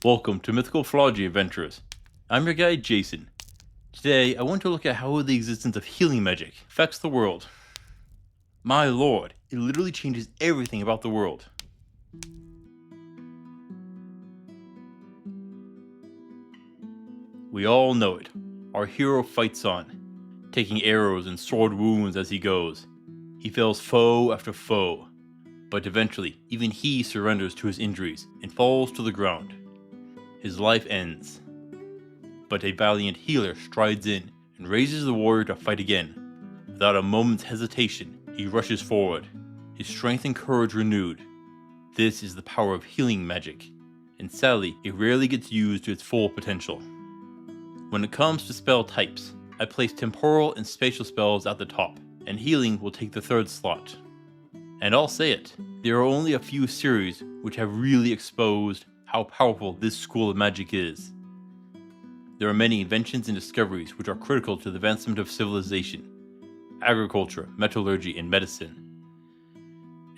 Welcome to Mythical Phylogeny Adventurers. I'm your guide, Jason. Today, I want to look at how the existence of healing magic affects the world. My lord, it literally changes everything about the world. We all know it. Our hero fights on, taking arrows and sword wounds as he goes. He fells foe after foe, but eventually, even he surrenders to his injuries and falls to the ground. His life ends. But a valiant healer strides in and raises the warrior to fight again. Without a moment's hesitation, he rushes forward, his strength and courage renewed. This is the power of healing magic, and sadly, it rarely gets used to its full potential. When it comes to spell types, I place temporal and spatial spells at the top, and healing will take the third slot. And I'll say it, there are only a few series which have really exposed how powerful this school of magic is. There are many inventions and discoveries which are critical to the advancement of civilization: agriculture, metallurgy, and medicine.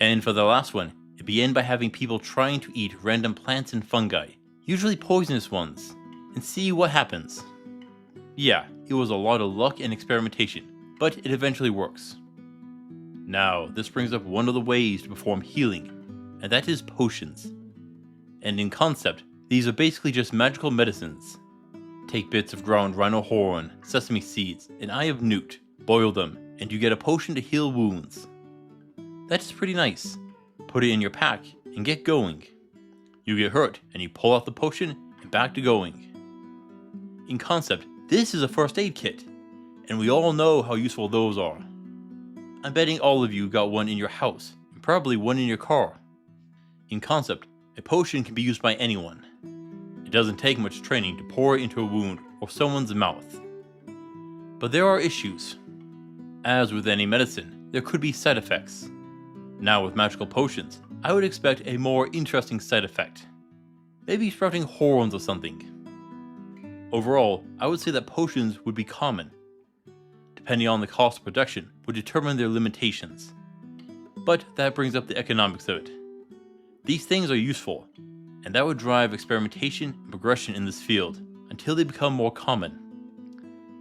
And for the last one, it began by having people trying to eat random plants and fungi, usually poisonous ones, and see what happens. Yeah, it was a lot of luck and experimentation, but it eventually works. Now, this brings up one of the ways to perform healing, and that is potions. And in concept, these are basically just magical medicines. Take bits of ground rhino horn, sesame seeds, and eye of newt, boil them, and you get a potion to heal wounds. That is pretty nice. Put it in your pack and get going. You get hurt and you pull out the potion and back to going. In concept, this is a first aid kit, and we all know how useful those are. I'm betting all of you got one in your house, and probably one in your car. In concept, a potion can be used by anyone. It doesn't take much training to pour it into a wound or someone's mouth. But there are issues. As with any medicine, there could be side effects. Now with magical potions, I would expect a more interesting side effect. Maybe sprouting horns or something. Overall, I would say that potions would be common. Depending on the cost of production would determine their limitations. But that brings up the economics of it. These things are useful, and that would drive experimentation and progression in this field until they become more common.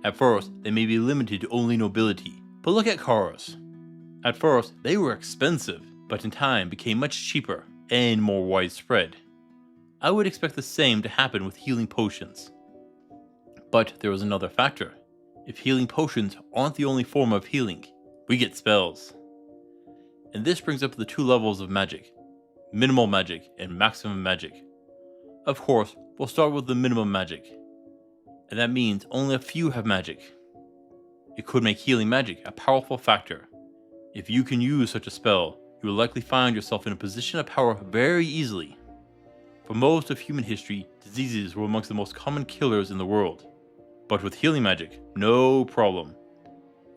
At first, they may be limited to only nobility, but look at cars. At first, they were expensive, but in time became much cheaper and more widespread. I would expect the same to happen with healing potions. But there was another factor. If healing potions aren't the only form of healing, we get spells. And this brings up the two levels of magic: minimal magic and maximum magic. Of course, we'll start with the minimum magic. And that means only a few have magic. It could make healing magic a powerful factor. If you can use such a spell, you will likely find yourself in a position of power very easily. For most of human history, diseases were amongst the most common killers in the world. But with healing magic, no problem.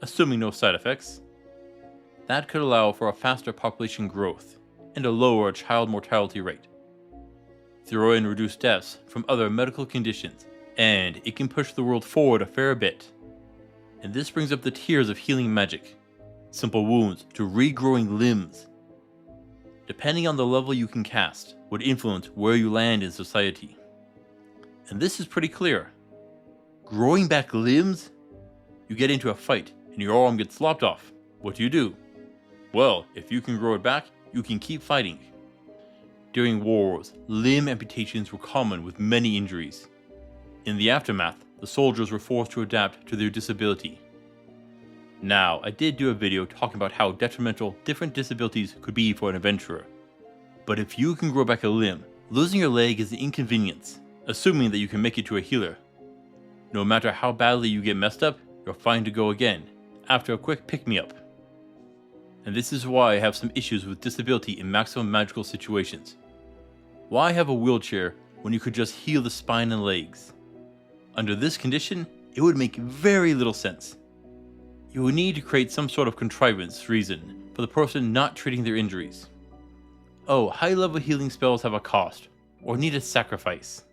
Assuming no side effects. That could allow for a faster population growth and a lower child mortality rate. Throw in reduced deaths from other medical conditions, and it can push the world forward a fair bit. And this brings up the tiers of healing magic. Simple wounds to regrowing limbs. Depending on the level you can cast, would influence where you land in society. And this is pretty clear. Growing back limbs? You get into a fight and your arm gets lopped off. What do? Well, if you can grow it back, you can keep fighting. During wars, limb amputations were common with many injuries. In the aftermath, the soldiers were forced to adapt to their disability. Now, I did do a video talking about how detrimental different disabilities could be for an adventurer. But if you can grow back a limb, losing your leg is an inconvenience, assuming that you can make it to a healer. No matter how badly you get messed up, you're fine to go again, after a quick pick-me-up. And this is why I have some issues with disability in maximum magical situations. Why have a wheelchair when you could just heal the spine and legs? Under this condition, it would make very little sense. You would need to create some sort of contrivance reason for the person not treating their injuries. Oh, high-level healing spells have a cost, or need a sacrifice.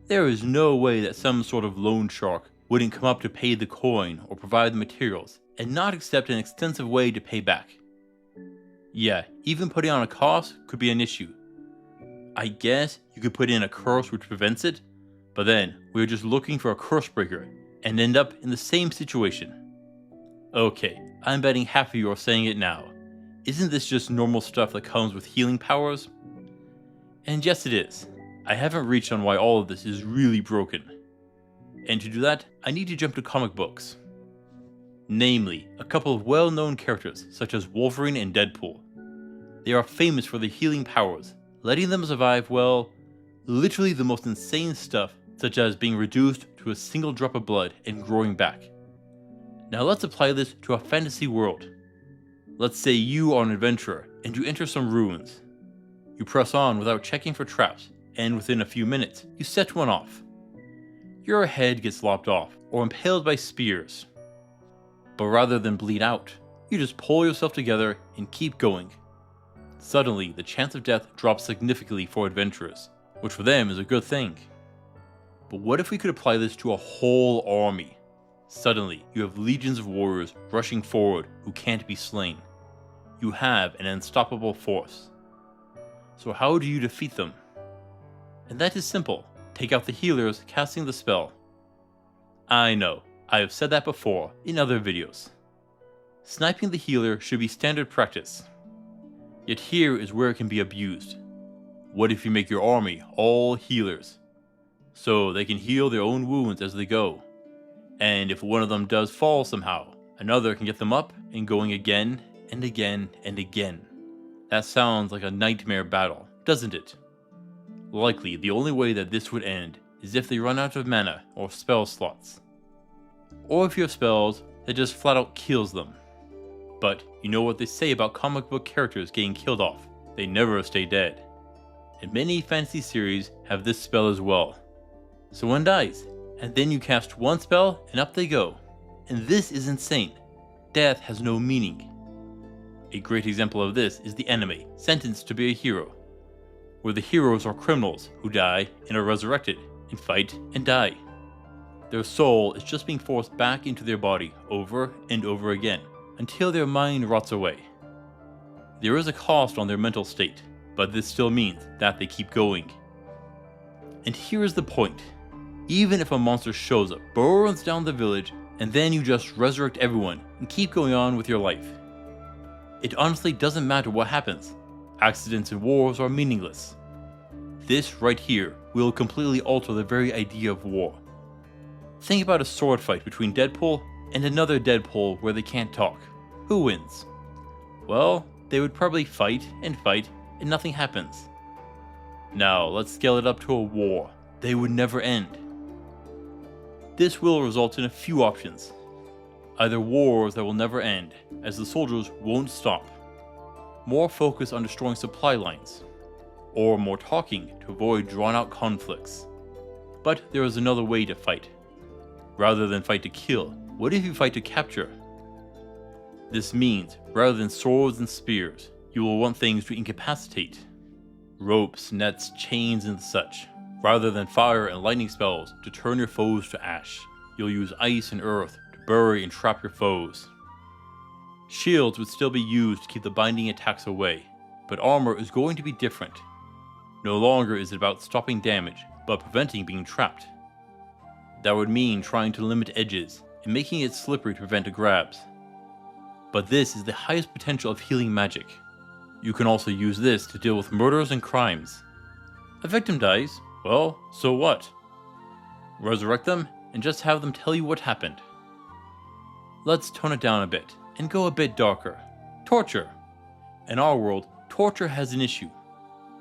There is no way that some sort of loan shark wouldn't come up to pay the coin or provide the materials, and not accept an extensive way to pay back. Yeah, even putting on a cost could be an issue. I guess you could put in a curse which prevents it, but then we're just looking for a curse breaker and end up in the same situation. Okay, I'm betting half of you are saying it now. Isn't this just normal stuff that comes with healing powers? And yes, it is. I haven't reached on why all of this is really broken. And to do that, I need to jump to comic books. Namely, a couple of well-known characters such as Wolverine and Deadpool. They are famous for their healing powers, letting them survive, well, literally the most insane stuff, such as being reduced to a single drop of blood and growing back. Now let's apply this to a fantasy world. Let's say you are an adventurer and you enter some ruins. You press on without checking for traps, and within a few minutes, you set one off. Your head gets lopped off or impaled by spears. But rather than bleed out, you just pull yourself together and keep going. Suddenly, the chance of death drops significantly for adventurers, which for them is a good thing. But what if we could apply this to a whole army? Suddenly, you have legions of warriors rushing forward who can't be slain. You have an unstoppable force. So how do you defeat them? And that is simple. Take out the healers casting the spell. I know, I have said that before in other videos. Sniping the healer should be standard practice. Yet here is where it can be abused. What if you make your army all healers? So they can heal their own wounds as they go. And if one of them does fall somehow, another can get them up and going again and again and again. That sounds like a nightmare battle, doesn't it? Likely the only way that this would end is if they run out of mana or spell slots. Or if you have spells that just flat out kills them. But you know what they say about comic book characters getting killed off, they never stay dead. And many fantasy series have this spell as well. So one dies, and then you cast one spell and up they go. And this is insane. Death has no meaning. A great example of this is the anime, Sentenced to be a Hero, where the heroes are criminals who die and are resurrected, and fight and die. Their soul is just being forced back into their body over and over again, until their mind rots away. There is a cost on their mental state, but this still means that they keep going. And here is the point. Even if a monster shows up, burns down the village, and then you just resurrect everyone and keep going on with your life. It honestly doesn't matter what happens. Accidents and wars are meaningless. This right here will completely alter the very idea of war. Think about a sword fight between Deadpool and another Deadpool where they can't talk. Who wins? Well, they would probably fight and nothing happens. Now let's scale it up to a war. They would never end. This will result in a few options. Either wars that will never end, as the soldiers won't stop. More focus on destroying supply lines. Or more talking to avoid drawn-out conflicts. But there is another way to fight. Rather than fight to kill, what if you fight to capture? This means, rather than swords and spears, you will want things to incapacitate. Ropes, nets, chains, and such. Rather than fire and lightning spells to turn your foes to ash, you'll use ice and earth to bury and trap your foes. Shields would still be used to keep the binding attacks away, but armor is going to be different. No longer is it about stopping damage, but preventing being trapped. That would mean trying to limit edges and making it slippery to prevent grabs. But this is the highest potential of healing magic. You can also use this to deal with murders and crimes. A victim dies, well, so what? Resurrect them and just have them tell you what happened. Let's tone it down a bit and go a bit darker. Torture. In our world, torture has an issue.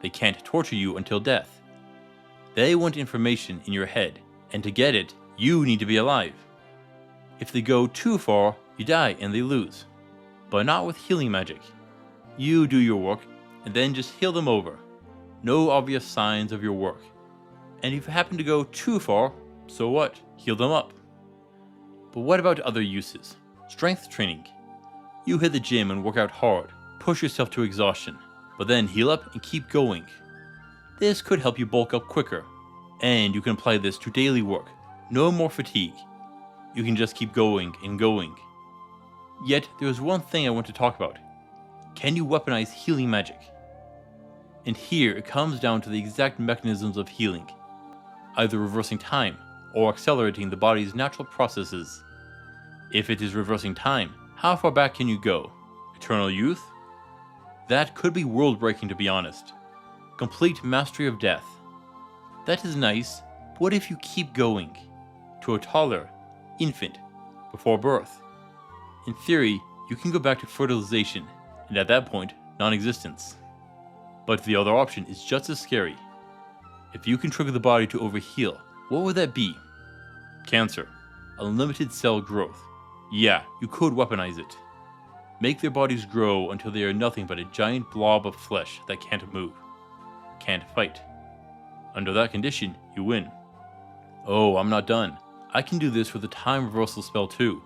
They can't torture you until death. They want information in your head, and to get it, you need to be alive. If they go too far, you die and they lose. But not with healing magic. You do your work, and then just heal them over. No obvious signs of your work. And if you happen to go too far, so what? Heal them up. But what about other uses? Strength training. You hit the gym and work out hard, push yourself to exhaustion, but then heal up and keep going. This could help you bulk up quicker. And you can apply this to daily work. No more fatigue. You can just keep going and going. Yet, there is one thing I want to talk about. Can you weaponize healing magic? And here it comes down to the exact mechanisms of healing, either reversing time or accelerating the body's natural processes. If it is reversing time, how far back can you go? Eternal youth? That could be world-breaking, to be honest. Complete mastery of death. That is nice, but what if you keep going? To a toddler, infant, before birth. In theory, you can go back to fertilization, and at that point, non-existence. But the other option is just as scary. If you can trigger the body to overheal, what would that be? Cancer. Unlimited cell growth. Yeah, you could weaponize it. Make their bodies grow until they are nothing but a giant blob of flesh that can't move, can't fight. Under that condition, you win. Oh, I'm not done. I can do this with a time reversal spell too.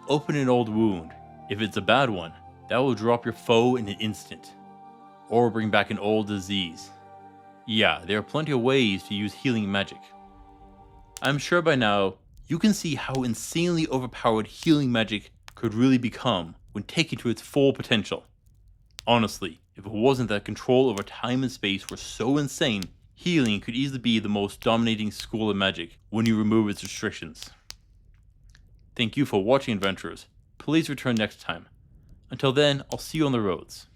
Open an old wound. If it's a bad one, that will drop your foe in an instant. Or bring back an old disease. Yeah, there are plenty of ways to use healing magic. I'm sure by now, you can see how insanely overpowered healing magic could really become when taken to its full potential. Honestly, if it wasn't that control over time and space were so insane, healing could easily be the most dominating school of magic when you remove its restrictions. Thank you for watching, adventurers. Please return next time. Until then, I'll see you on the roads.